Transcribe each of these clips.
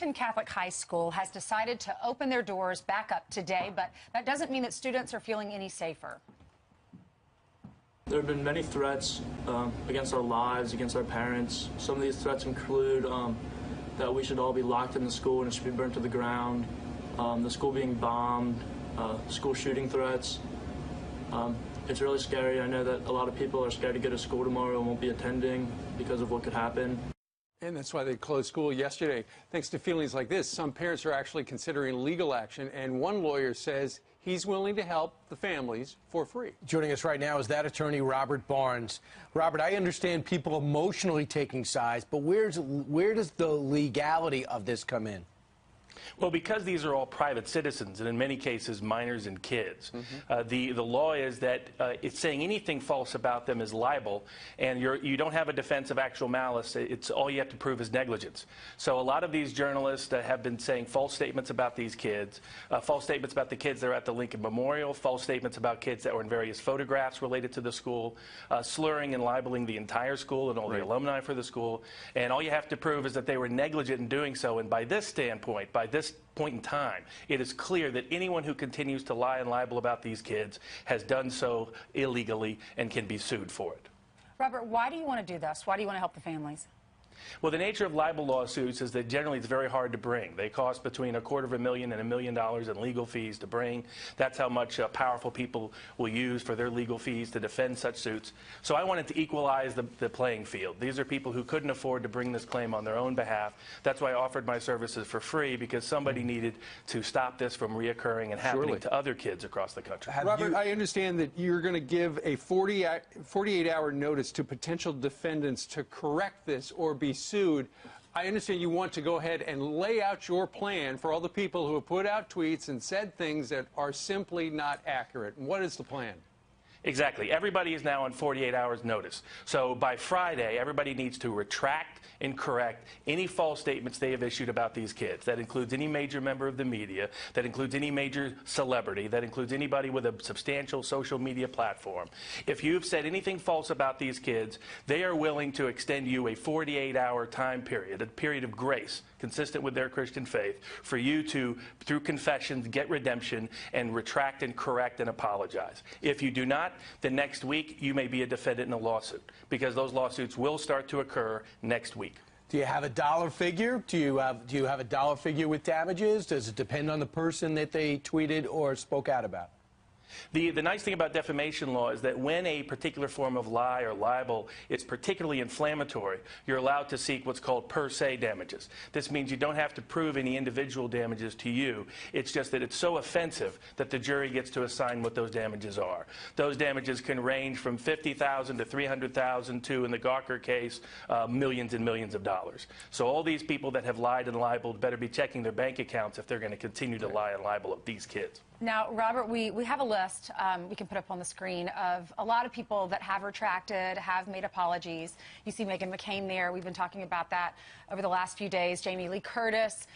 Arlington Catholic High School has decided to open their doors back up today, but that doesn't mean that students are feeling any safer. There have been many threats against our lives, against our parents. Some of these threats include that we should all be locked in the school and it should be burnt to the ground, the school being bombed, school shooting threats. It's really scary. I know that a lot of people are scared to go to school tomorrow and won't be attending because of what could happen. And that's why they closed school yesterday. Thanks to feelings like this, some parents are actually considering legal action, and one lawyer says he's willing to help the families for free. Joining us right now is that attorney, Robert Barnes. Robert, I understand people emotionally taking sides, but where does the legality of this come in? Well, because these are all private citizens, and in many cases minors and kids, the law is that it's saying anything false about them is libel, and you don't have a defense of actual malice. It's all you have to prove is negligence. So a lot of these journalists have been saying false statements about these kids, false statements about the kids that are at the Lincoln Memorial, false statements about kids that were in various photographs related to the school, slurring and libeling the entire school and all the alumni for the school. And all you have to prove is that they were negligent in doing so. And by this standpoint, by this point in time, it is clear that anyone who continues to lie and libel about these kids has done so illegally and can be sued for it. Robert, why do you want to do this? Why do you want to help the families? Well, the nature of libel lawsuits is that generally it's very hard to bring. They cost between $250,000 and $1 million in legal fees to bring. That's how much powerful people will use for their legal fees to defend such suits. So I wanted to equalize the playing field. These are people who couldn't afford to bring this claim on their own behalf. That's why I offered my services for free, because somebody needed to stop this from reoccurring and happening to other kids across the country. Robert, I understand that you're going to give a 48-hour notice to potential defendants to correct this or be sued. I understand you want to go ahead and lay out your plan for all the people who have put out tweets and said things that are simply not accurate. And what is the plan? Exactly. Everybody is now on 48 hours notice. So by Friday, everybody needs to retract and correct any false statements they have issued about these kids. That includes any major member of the media, that includes any major celebrity, that includes anybody with a substantial social media platform. If you've said anything false about these kids, they are willing to extend you a 48-hour time period, a period of grace consistent with their Christian faith, for you to, through confessions, get redemption and retract and correct and apologize. If you do not, then next week you may be a defendant in a lawsuit, because those lawsuits will start to occur next week. Do you have a dollar figure? Do you have a dollar figure with damages? Does it depend on the person that they tweeted or spoke out about? The nice thing about defamation law is that when a particular form of lie or libel is particularly inflammatory, you're allowed to seek what's called per se damages. This means you don't have to prove any individual damages to you. It's just that it's so offensive that the jury gets to assign what those damages are. Those damages can range from $50,000 to $300,000 to, in the Gawker case, millions and millions of dollars. So all these people that have lied and libeled better be checking their bank accounts if they're going to continue to lie and libel of these kids. Now, Robert, we have a list we can put up on the screen of a lot of people that have retracted, have made apologies. You see Meghan McCain there. We've been talking about that over the last few days. Jamie Lee Curtis.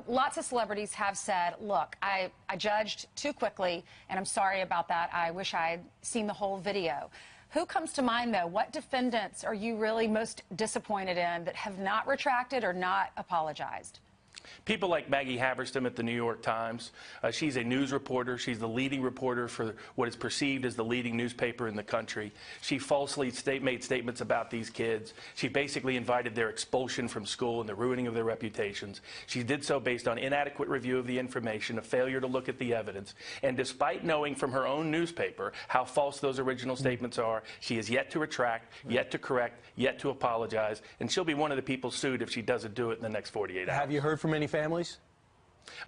Lots of celebrities have said, look, I judged too quickly, and I'm sorry about that. I wish I'd seen the whole video. Who comes to mind, though? What defendants are you really most disappointed in that have not retracted or not apologized? People like Maggie Haberstam at the New York Times. She's a news reporter. She's the leading reporter for what is perceived as the leading newspaper in the country. She falsely made statements about these kids. She basically invited their expulsion from school and the ruining of their reputations. She did so based on inadequate review of the information, a failure to look at the evidence. And despite knowing from her own newspaper how false those original statements are, she has yet to retract, yet to correct, yet to apologize. And she'll be one of the people sued if she doesn't do it in the next 48 hours. Have you heard from any families?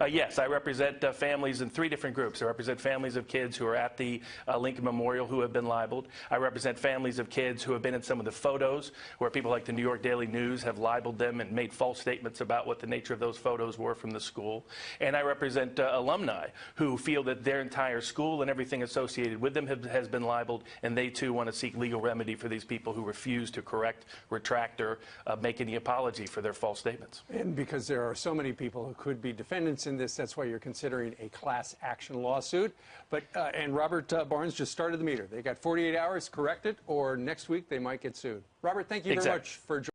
Yes, I represent families in 3 different groups. I represent families of kids who are at the Lincoln Memorial who have been libeled. I represent families of kids who have been in some of the photos where people like the New York Daily News have libeled them and made false statements about what the nature of those photos were from the school. And I represent alumni who feel that their entire school and everything associated with them has been libeled, and they too want to seek legal remedy for these people who refuse to correct, retract, or make any apology for their false statements. And because there are so many people who could be defendants in this, that's why you're considering a class action lawsuit. But and Robert Barnes just started the meter. They got 48 hours, correct it, or next week they might get sued. Robert, thank you very much for joining.